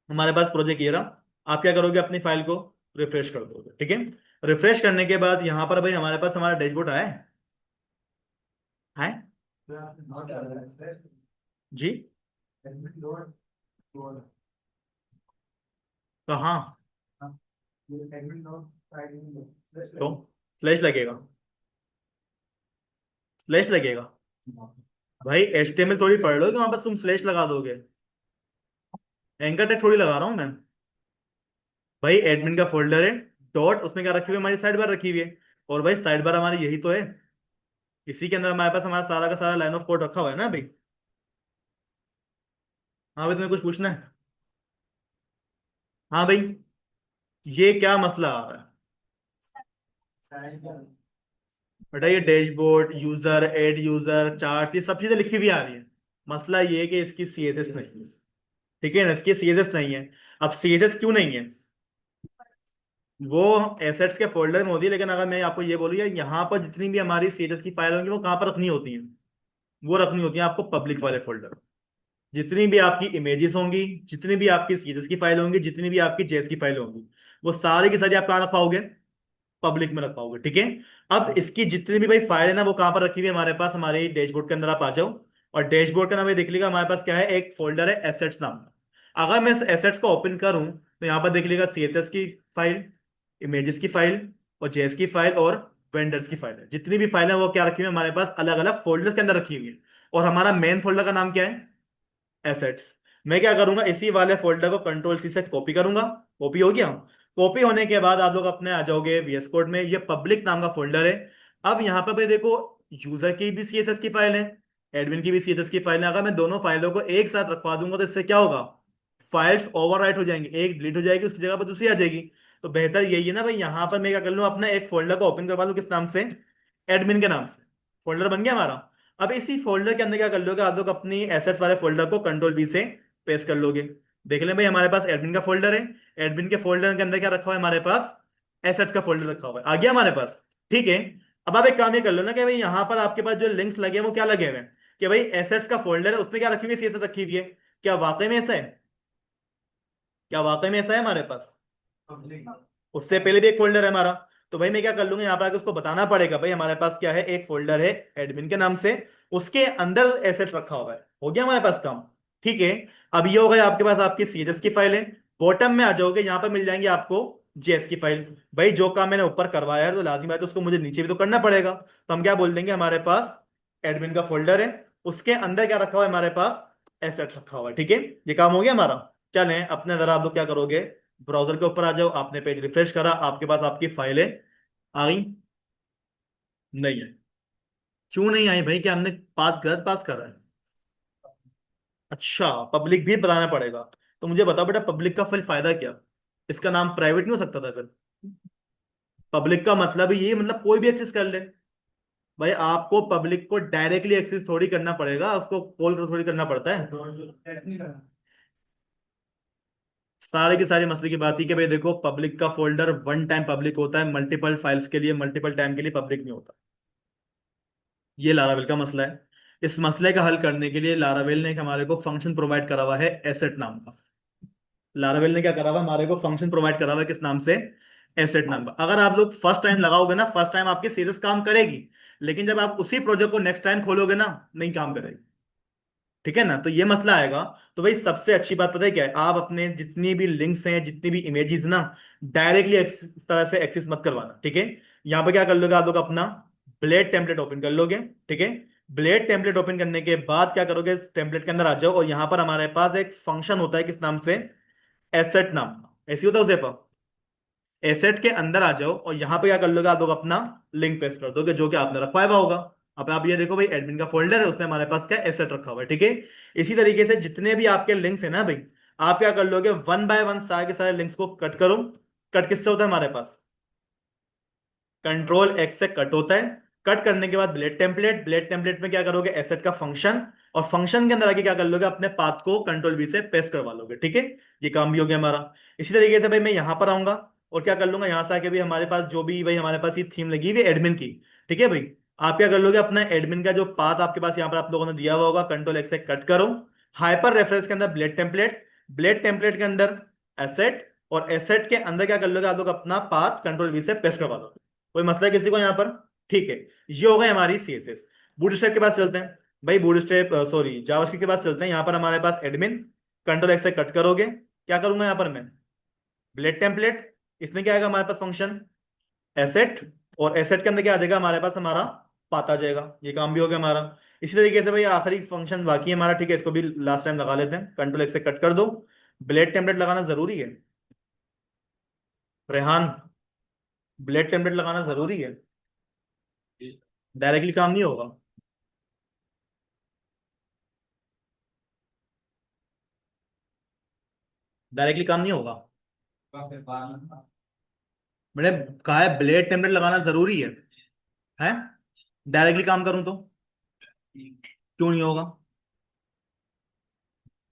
Speaker 1: हमारे पास प्रोजेक्ट ये रहा। आप क्या करोगे, अपनी फाइल को रिफ्रेश कर दोगे, ठीक है। रिफ्रेश करने के बाद यहां पर भाई हमारे पास हमारा डैशबोर्ड आया है जी। कहाँ, तो स्लैश लगेगा, स्लैश लगेगा। भाई HTML थोड़ी पढ़ लो कि वहां पर तुम स्लैश लगा दोगे, एंकर टैग थोड़ी लगा रहा हूं मैं। भाई एडमिन का फोल्डर है, डॉट उसमें क्या रखी हुई है, हमारी साइड बार रखी हुई है। और भाई साइड बार हमारी यही तो है, इसी के अंदर हमारे पास हमारा सारा का सारा लाइन ऑफ कोड रखा हुआ है ना भाई। हाँ भाई, तुम्हें कुछ पूछना है? हाँ भाई, ये क्या मसला आ रहा है? बेटा ये dashboard, user, add user, chart, ये सब चीजें लिखी हुई आ रही है। मसला ये है कि इसकी सीएसएस नहीं है। ठीक है ना, इसकी सीएसएस नहीं है। अब सीएसएस क्यों नहीं है? वो एसेट्स के फोल्डर में होती है, लेकिन अगर मैं आपको ये बोलूँ यार, यहाँ पर जितनी भी हमारी सीएसएस की फाइल होंगी वो कहाँ पर रखनी होती है? वो रखनी होती है आपको पब्लिक वाले फोल्डर। जितनी भी आपकी इमेजेस होंगी, जितनी भी आपकी सीएसएस की फाइल होंगी, जितनी भी आपकी जेएस की फाइल होंगी, वो सारी की सारी आप कहाँ रख पाओगे? पब्लिक में रख पाओगे। ठीक है। अब इसकी जितनी भी भाई फाइल है ना, वो कहाँ पर रखी हुई है हमारे पास? हमारे डैशबोर्ड के अंदर आप आ जाओ, और डैशबोर्ड का नाम ये देख लीजिएगा, हमारे पास क्या है, एक फोल्डर है एसेट्स नाम का। अगर मैं इस एसेट्स को ओपन करूं तो यहाँ पर देख लीजिएगा सीएसएस की फाइल, इमेजेस की फाइल, और जेएस की फाइल, और वेंडर्स की फाइल है। जितनी भी फाइल है वो क्या रखी हुई है हमारे पास? अलग अलग फोल्डर के अंदर रखी हुई है। और हमारा मेन फोल्डर का नाम क्या है? एसेट्स। मैं क्या करूंगा, इसी वाले फोल्डर को कंट्रोल सी से कॉपी करूंगा। कॉपी हो गया। कॉपी होने के बाद आप लोग अपने आ जाओगे VS कोड में, ये पब्लिक नाम का फोल्डर है। अब यहाँ पर भाई देखो, यूजर की भी सीएसएस की फाइल है, एडमिन की भी सीएसएस की फाइल है। अगर मैं दोनों फाइलों को एक साथ रखवा दूंगा तो इससे क्या होगा? फाइल्स ओवरराइट हो जाएंगी, एक डिलीट हो जाएगी, उसकी जगह पर दूसरी आ जाएगी। तो बेहतर यही है ना भाई, यहाँ पर मैं क्या कर लूँ, अपना एक फोल्डर को ओपन करवा लूँ, किस नाम से? एडमिन के नाम से। फोल्डर बन गया हमारा। अब इसी फोल्डर के अंदर क्या कर लोगे आप लोग, अपनी एसेट्स वाले फोल्डर को कंट्रोल V से पेस्ट कर लोगे। देख लें भाई, हमारे पास एडमिन का फोल्डर है। एडमिन के फोल्डर के अंदर क्या रखा हुआ है हमारे पास? एसेट्स का फोल्डर रखा हुआ है, आ गया हमारे पास। ठीक है। अब आप एक काम ये कर लो ना कि भाई यहाँ पर आपके पास जो लिंक्स लगे हैं वो क्या लगे हुए हैं, कि भाई एसेट्स का फोल्डर है, उसमें क्या रखी हुई है? सीएसएस रखी हुई है। क्या वाकई में ऐसा है? क्या वाकई में ऐसा है हमारे पास? उससे पहले भी एक फोल्डर है हमारा। तो भाई मैं क्या कर लूंगा, यहाँ पर आके उसको बताना पड़ेगा भाई हमारे पास क्या है, एक फोल्डर है एडमिन के नाम से, उसके अंदर एसेट रखा हुआ है। हो गया हमारे पास काम। ठीक है। अब ये हो गया आपके पास आपकी सीएसएस की फाइल है। बॉटम में आ जाओगे, यहाँ पर मिल जाएंगे आपको जेएस की फाइल। भाई जो काम मैंने ऊपर करवाया है तो लाजिम है तो उसको मुझे नीचे भी तो करना पड़ेगा, तो हम क्या बोल देंगे, हमारे पास एडमिन का फोल्डर है, उसके अंदर क्या रखा हुआ है हमारे पास? एसेट रखा हुआ है। ठीक है। ये काम हो गया हमारा। चलें अपने, जरा आप लोग क्या करोगे, ब्राउजर के ऊपर आ जाओ, आपने पेज रिफ्रेश करा, आपके पास आपकी फाइलें आ गई? नहीं है? क्यों नहीं आई भाई, क्या हमने पास गलत पास करा है? अच्छा, पब्लिक भी बताना पड़ेगा। तो मुझे बताओ बेटा, पब्लिक का फिर फायदा क्या? इसका नाम प्राइवेट नहीं हो सकता था फिर? पब्लिक का मतलब ही ये, मतलब कोई भी एक्सेस कर ले। भाई आपको पब्लिक को डायरेक्टली एक्सेस थोड़ी करना पड़ेगा, उसको कॉल थोड़ी करना पड़ता है। सारे की सारी मसले की बात ही कि भाई देखो, पब्लिक का फोल्डर वन टाइम पब्लिक होता है, मल्टीपल फाइल्स के लिए, मल्टीपल टाइम के लिए पब्लिक नहीं होता। ये लारावेल का मसला है। इस मसले का हल करने के लिए लारावेल ने एक हमारे को फंक्शन प्रोवाइड करा हुआ है, एसेट नाम का। लारावेल ने क्या करा हुआ है, हमारे को फंक्शन प्रोवाइड करा हुआ है, किस नाम से? एसेट नाम का। अगर आप लोग फर्स्ट टाइम लगाओगे ना, फर्स्ट टाइम आपके सीरियस काम करेगी, लेकिन जब आप उसी प्रोजेक्ट को नेक्स्ट टाइम खोलोगे ना, नहीं काम करेगी। ठीक है ना, तो ये मसला आएगा। तो भाई सबसे अच्छी बात पता है क्या है, आप अपने जितनी भी लिंक्स हैं, जितनी भी इमेजेस ना, डायरेक्टली इस तरह से एक्सेस मत करवाना। ठीक है। यहाँ पे क्या कर लोगे आप लोग, अपना ब्लेड टेम्पलेट ओपन कर लोगे। ठीक है। ब्लेड टेम्पलेट ओपन करने के बाद क्या करोगे, इस टेम्पलेट के अंदर आ जाओ, और यहाँ पर हमारे पास एक फंक्शन होता है, किस नाम से? एसेट नाम का। ऐसी होता है उसे, एसेट के अंदर आ जाओ, और यहां पे क्या कर लोगे आप लोग, अपना लिंक पेस्ट कर दोगे जो कि आपने रखवाया हुआ होगा। अब आप ये देखो भाई, एडमिन का फोल्डर है, उसमें हमारे पास क्या एसेट रखा हुआ है। ठीक है। इसी तरीके से जितने भी आपके लिंक्स है ना भाई, आप क्या कर लोगे, वन बाय वन सारे के सारे लिंक्स को कट करो। कट किससे होता है हमारे पास? कंट्रोल X से कट होता है। कट करने के बाद ब्लेड टेम्पलेट, ब्लेड टेम्पलेट में क्या करोगे, एसेट का फंक्शन, और फंक्शन के अंदर आके क्या कर लोगे, अपने पाथ को कंट्रोल V से पेस्ट करवा लोगे। ठीक है। ये काम भी हो गया हमारा। इसी तरीके से भाई मैं यहां पर आऊंगा, और क्या कर लूंगा, यहां से आके भी हमारे पास जो भी भाई हमारे पास ये थीम लगी हुई है एडमिन की। ठीक है भाई। आप क्या कर लोगे, अपना एडमिन का जो पाथ आपके पास यहाँ पर आप लोगों ने दिया हुआ होगा, कंट्रोल X से कट करो। हाइपर रेफरेंस के अंदर ब्लेड टेम्पलेट, ब्लेड टेम्पलेट के अंदर एसेट, और एसेट के अंदर क्या कर लोगे आप लोग, अपना पाथ कंट्रोल V से पेस्ट करवा लोगे। कोई मसला है किसी को यहाँ पर? ठीक है। ये हो गई हमारी CSS। बूटस्ट्रैप के पास चलते हैं। भाई बूटस्ट्रैप, सॉरी, जावास्क्रिप्ट के पास चलते हैं। यहाँ पर हमारे पास एडमिन, कंट्रोल X से कट करोगे, क्या करूंगा यहाँ पर मैं, ब्लेड टेम्पलेट, इसमें क्या आएगा हमारे पास फंक्शन एसेट, और एसेट के अंदर क्या आ जाएगा हमारे पास, हमारा पाता आ जाएगा। ये काम भी हो गया हमारा। इसी तरीके से भाई आखिरी फंक्शन बाकी है हमारा। ठीक है, इसको भी लास्ट टाइम लगा लेते हैं, कंट्रोल X से कट कर दो। ब्लेड टेम्पलेट लगाना जरूरी है रेहान, ब्लेड टेम्पलेट लगाना जरूरी है, डायरेक्टली काम नहीं होगा। डायरेक्टली काम नहीं होगा। मैंने कहा है ब्लेड टेम्पलेट लगाना जरूरी है डायरेक्टली काम करूं तो क्यों नहीं होगा?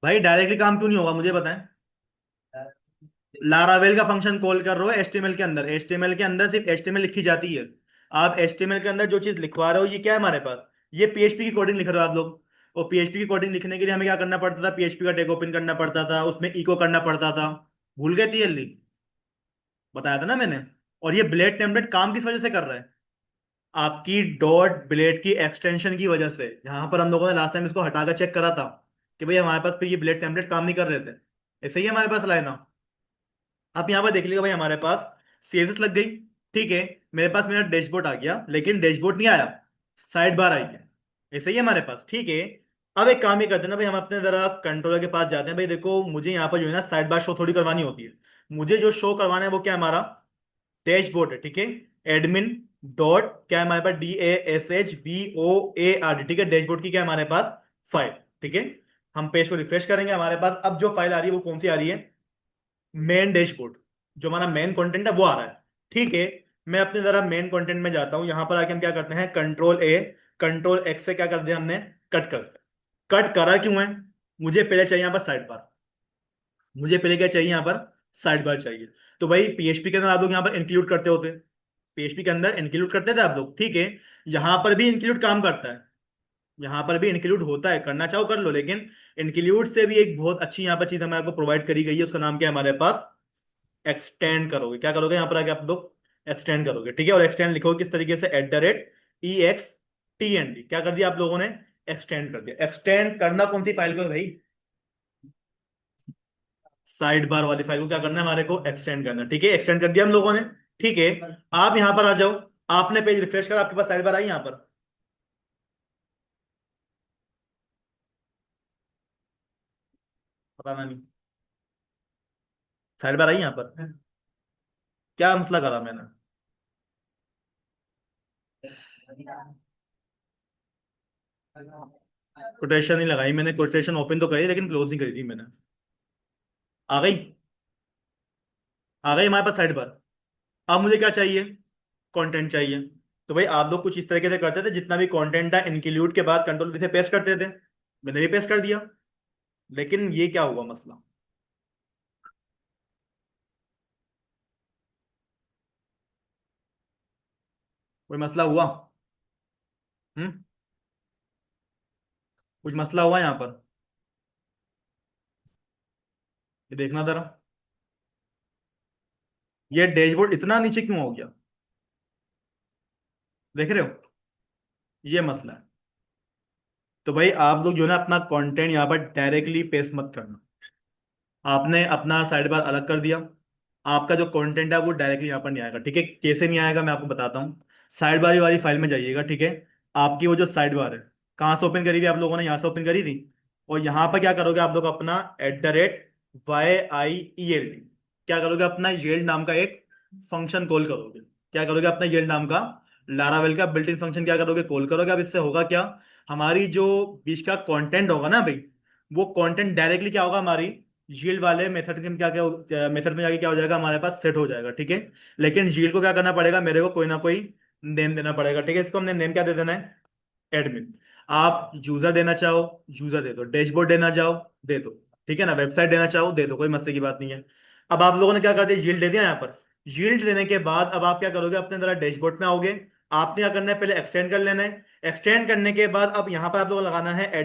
Speaker 1: भाई डायरेक्टली काम क्यों नहीं होगा मुझे बताएं। लारावेल का फंक्शन कॉल कर रहे हो एचटीएमएल के अंदर, एचटीएमएल के अंदर सिर्फ एचटीएमएल लिखी जाती है। आप एचटीएमएल के अंदर जो चीज लिखवा रहे हो ये क्या है हमारे पास? ये पीएचपी की कोडिंग लिख रहे हो आप लोग। और पीएचपी की कोडिंग लिखने के लिए हमें क्या करना पड़ता था? पीएचपी का टैग ओपन करना पड़ता था, उसमें इको करना पड़ता था। भूल गए थे जल्दी? बताया था ना मैंने। और ये ब्लेड टेम्पलेट काम किस वजह से कर रहा है? आपकी डॉट ब्लेड की एक्सटेंशन की वजह से। जहां पर हम लोगों ने लास्ट टाइम इसको हटाकर चेक करा था कि भाई हमारे पास फिर ये ब्लेड टेम्पलेट काम नहीं कर रहे थे। ऐसे ही हमारे पास लाए ना। आप यहाँ पर देख लीजिए भाई हमारे पास सीएसएस लग गई। ठीक है। मेरे पास मेरा डैशबोर्ड आ गया, लेकिन डैशबोर्ड नहीं आया, साइड बार आई है। ऐसे ही है हमारे पास। ठीक है। अब एक काम ये करते हैं ना भाई, हम अपने जरा कंट्रोलर के पास जाते हैं। भाई देखो मुझे यहाँ पर जो है ना साइड बार शो थोड़ी करवानी होती है। मुझे जो शो करवाना है वो क्या है हमारा? डैशबोर्ड है। ठीक है। एडमिन डॉट क्या है हमारे पास? DASHBOARD। ठीक है। डैशबोर्ड की क्या है हमारे पास? फाइल। ठीक है। हम पेज को रिफ्रेश करेंगे, हमारे पास अब जो फाइल आ रही है वो कौन सी आ रही है? Main dashboard. जो हमारा मेन कंटेंट है वो आ रहा है। ठीक है। मैं अपने जरा मेन कंटेंट में जाता हूं। यहां पर आके हम क्या करते हैं? कंट्रोल A, कंट्रोल X से क्या कर दिया हमने? कट कर दिया। कट करा क्यों है? मुझे पहले चाहिए यहां पर साइड बार। मुझे पहले क्या चाहिए यहां पर? साइड बार चाहिए। तो भाई पीएचपी के अंदर आप लोग यहां पर इंक्लूड करते होते, पीएचपी के अंदर इंक्लूड करते थे आप लोग। ठीक है। यहां पर भी इंक्लूड काम करता है, यहां पर भी इंक्लूड होता है, करना चाहो कर लो, लेकिन इंक्लूड से भी एक बहुत अच्छी यहां पर चीज हमें आपको प्रोवाइड करी गई है, उसका नाम क्या है हमारे पास? एक्सटेंड करोगे। क्या करोगे यहाँ पर आके आप लोग? एक्सटेंड करोगे। ठीक है। और एक्सटेंड लिखोगे किस तरीके से? @EXTEND। क्या कर दिया आप लोगों ने? एक्सटेंड कर दिया। एक्सटेंड करना कौन सी फाइल को है भाई? साइड बार वाली फाइल को क्या करना है हमारे को? एक्सटेंड करना है। ठीक है। एक्सटेंड कर दिया हम लोगों ने। ठीक है। आप यहां पर आ जाओ। आपने पेज रिफ्रेश करा, आपके पास साइड बार आई यहां पर? पता नहीं। साइड बार आई यहां पर? क्या मसला करा मैंने? कोटेशन नहीं लगाई मैंने, कोटेशन ओपन तो करी लेकिन क्लोज नहीं करी थी मैंने। आ गई? आ गई हमारे पास साइड बार। अब मुझे क्या चाहिए? कंटेंट चाहिए। तो भाई आप लोग कुछ इस तरीके से करते थे, जितना भी कंटेंट था इंक्लूड के बाद कंट्रोल से पेस्ट करते थे। मैंने भी पेस्ट कर दिया। लेकिन ये क्या हुआ मसला? कोई मसला हुआ? हम्म। कुछ मसला हुआ यहाँ पर? ये देखना जरा। ये डैशबोर्ड इतना नीचे क्यों हो गया? देख रहे हो? ये मसला है। तो भाई आप लोग जो है ना अपना कंटेंट यहाँ पर डायरेक्टली पेस्ट मत करना। आपने अपना साइड बार अलग कर दिया। आपका जो कंटेंट है वो डायरेक्टली यहाँ पर नहीं आएगा। ठीक है। कैसे नहीं आएगा मैं आपको बताता हूँ। साइड बार वाली फाइल में जाइएगा। ठीक है। आपकी वो जो साइड बार है, कहाँ से ओपन करी थी आप लोगों ने? यहाँ से ओपन करी थी। और यहाँ पर क्या करोगे आप लोग? अपना @YIELD क्या करोगे? अपना येल्ड नाम का एक फंक्शन कॉल करोगे। क्या करोगे? अपना येल्ड नाम का लारावेल का बिल्ट इन फंक्शन क्या करोगे? कॉल करोगे। अब इससे होगा क्या? हमारी जो बीच का कंटेंट होगा ना भाई, वो कंटेंट डायरेक्टली क्या होगा? हमारी यील्ड वाले मेथड के क्या क्या मेथड में जाके क्या हो जाएगा हमारे पास? सेट हो जाएगा। ठीक है। लेकिन यील्ड को क्या करना पड़ेगा? मेरे को कोई ना कोई नेम देना पड़ेगा। ठीक है। इसको हमने नेम क्या दे देना है? एडमिन। आप यूजर देना चाहो यूजर दे दो, डैशबोर्ड देना चाहो दे दो। ठीक है ना। वेबसाइट देना चाहो दे दो, कोई मसले की बात नहीं है। अब आप लोगों ने क्या कर दिया? यील्ड दे दिया यहाँ पर। यील्ड देने के बाद अब आप क्या करोगे? अपने जरा डैशबोर्ड में आओगे। आपने क्या करना है? पहले एक्सटेंड कर लेना है। एक्सटेंड करने के बाद अब यहाँ पर आप लोगों को लगाना है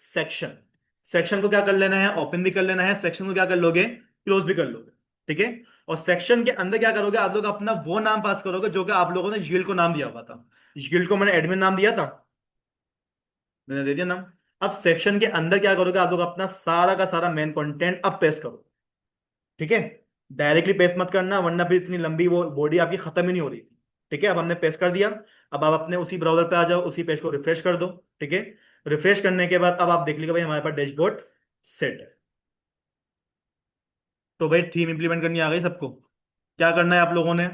Speaker 1: @सेक्शन। सेक्शन को क्या कर लेना है? ओपन भी कर लेना है। सेक्शन को क्या कर लोगे? क्लोज भी कर लोगे। ठीक है। और सेक्शन के अंदर क्या करोगे? आप लोग अपना वो नाम पास करोगे जो कि आप लोगों ने यील्ड को नाम दिया हुआ था। यील्ड को मैंने एडमिन नाम दिया था, मैंने दे दिया नाम। अब सेक्शन के अंदर क्या करोगे? आप लोग अपना सारा का सारा मेन कंटेंट अब पेस्ट करो। ठीक है। डायरेक्टली पेस्ट मत करना, वरना फिर इतनी लंबी वो बॉडी आपकी खत्म ही नहीं हो रही थी। ठीक है। अब हमने पेस्ट कर दिया। अब आप अपने उसी ब्राउजर पे आ जाओ, उसी पेज को रिफ्रेश कर दो। ठीक है। रिफ्रेश करने के बाद अब आप देख लीजिए भाई हमारे पास डैशबोर्ड सेट है। तो भाई थीम इंप्लीमेंट करनी आ गई सबको। क्या करना है आप लोगों ने?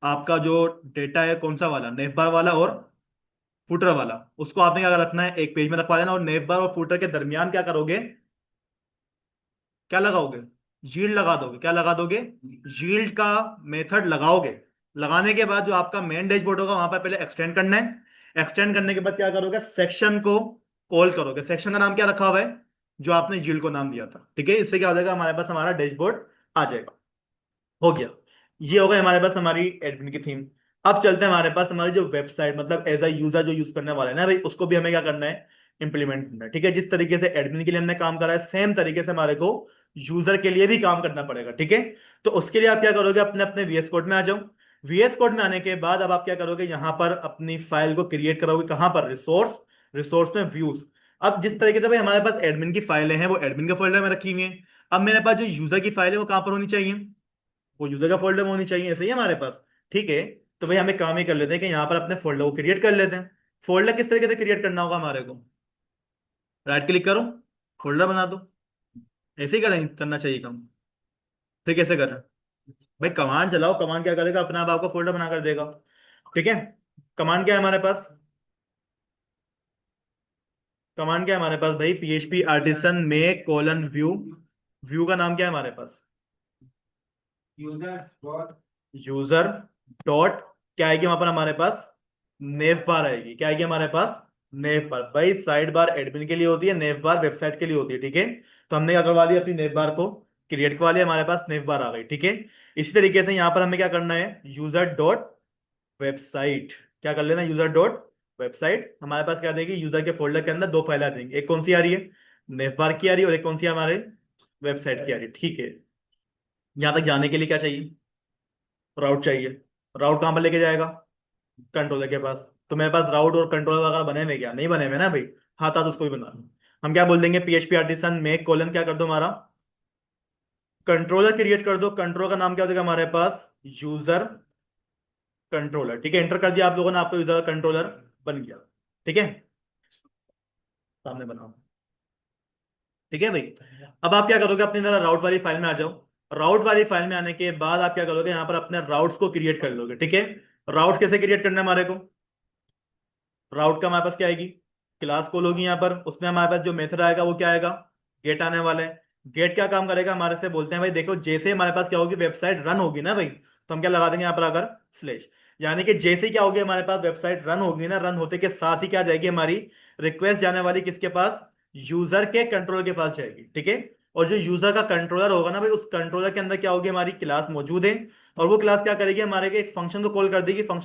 Speaker 1: आपका जो डेटा है कौन सा वाला? नेव बार वाला और फुटर वाला, उसको आपने क्या रखना है? एक पेज में रखवा देना। और नेव बार और फुटर के दरमियान क्या करोगे? क्या लगाओगे? यील्ड लगा दोगे, क्या लगा दोगे, यील्ड का मेथड लगाओगे। लगाने के बाद जो आपका मेन डैशबोर्ड होगा वहां पर पहले एक्सटेंड करना है। एक्सटेंड करने के बाद क्या करोगे, सेक्शन को कॉल करोगे। सेक्शन का नाम क्या रखा हुआ है, जो आपने यील्ड को नाम दिया था, ठीक है। इससे क्या हो जाएगा, हमारे पास हमारा डैशबोर्ड आ जाएगा। हो गया, ये हो गया हमारे पास हमारी एडमिन की थीम। अब चलते हैं हमारे पास हमारी जो वेबसाइट, मतलब एज अ यूजर जो यूज करने वाला है ना भाई, उसको भी हमें क्या करना है, इंप्लीमेंट करना है, ठीक है। जिस तरीके से एडमिन के लिए हमने काम करा है, सेम तरीके से हमारे को यूजर के लिए भी काम करना पड़ेगा, ठीक है। तो उसके लिए आप क्या करोगे, अपने अपने VS कोड में आ जाओ। VS कोड में आने के बाद अब आप क्या करोगे, यहाँ पर अपनी फाइल को क्रिएट करोगे, कहाँ पर, रिसोर्स, रिसोर्स में व्यूज। अब जिस तरीके से भाई हमारे पास एडमिन की फाइलें हैं वो एडमिन के फोल्डर में रखी हुई हैं। अब मेरे पास जो यूजर की फाइल है वो कहाँ पर होनी चाहिए, वो यूजर का फोल्डर में होनी चाहिए, ऐसे ही हमारे पास, ठीक है। तो भाई हमें काम ही कर लेते हैं कि यहाँ पर अपने फोल्डर को क्रिएट कर लेते हैं। फोल्डर किस तरीके से क्रिएट करना होगा हमारे को, राइट क्लिक करो, फोल्डर बना दो। ऐसे ही करें, करना चाहिए काम। फिर कैसे करें, भाई कमांड चलाओ, कमांड क्या करेगा, अपने आप आपको फोल्डर बना कर देगा, ठीक है। कमांड क्या है हमारे पास, कमांड क्या है हमारे पास भाई, PHP आर्टिसन में कोलन व्यू। व्यू का नाम क्या है हमारे पास, यूजर डॉट, क्या आएगी वहां पर हमारे पास, नेव बार आएगी। क्या आएगी हमारे पास, नेव बार। भाई साइड बार एडमिन के लिए होती है, नेव बार वेबसाइट के लिए होती है, ठीक है। तो हमने क्या करवा लिया, अपनी नेव बार को क्रिएट करवा लिया, हमारे पास नेव बार आ गई, ठीक है। इसी तरीके से यहाँ पर हमें क्या करना है, यूजर डॉट वेबसाइट, क्या कर लेना, यूजर डॉट वेबसाइट। हमारे पास क्या देगी, यूजर के फोल्डर के अंदर दो फाइल आ देंगी, एक कौन सी आ रही है, नेव बार की आ रही है, और एक कौन सी हमारे वेबसाइट की आ रही है, ठीक है। यहाँ तक जाने के लिए क्या चाहिए, राउट चाहिए। राउट कहाँ पर लेके जाएगा, कंट्रोलर के पास। तो मेरे पास राउट और कंट्रोलर वगैरह बने हुए, क्या नहीं बने हुए ना भाई, हाँ था तो उसको भी बना लो। हम क्या बोल देंगे, PHP आर्टिसन मेक कोलन क्या कर दो हमारा, कंट्रोलर क्रिएट कर दो। कंट्रोलर का नाम क्या हो जाएगा हमारे पास, यूजर कंट्रोलर, ठीक है। एंटर कर दिया आप लोगों ने, आपका यूजर कंट्रोलर बन गया, ठीक है। सामने बनाओ, ठीक है भाई। अब आप क्या करोगे, अपनी जरा राउट वाली फाइल में आ जाओ। राउट वाली फाइल में आने के बाद आप क्या करोगे, यहाँ पर अपने राउट्स को क्रिएट कर लोगे, ठीक है। राउट कैसे क्रिएट करना है हमारे को, राउट का हमारे पास क्या आएगी, क्लास कॉल होगी यहाँ पर, उसमें हमारे पास जो मेथड आएगा वो क्या आएगा, गेट आने वाला है। गेट क्या काम करेगा, हमारे से बोलते हैं भाई देखो, जैसे हमारे पास क्या होगी, वेबसाइट रन होगी ना भाई, तो हम क्या लगा देंगे यहाँ पर आकर स्लेश। यानी कि जैसे ही क्या होगी हमारे पास वेबसाइट रन होगी ना, रन होते के साथ ही क्या जाएगी हमारी रिक्वेस्ट जाने वाली, किसके पास, यूजर के कंट्रोलर के पास जाएगी, ठीक है। और जो यूजर का कंट्रोलर होगा ना भाई, उस कंट्रोलर के अंदर क्या होगी, हमारी क्लास मौजूद है। और वो क्लास क्या करेगी, हमारे के एक फंक्शन को कॉल कर देगी।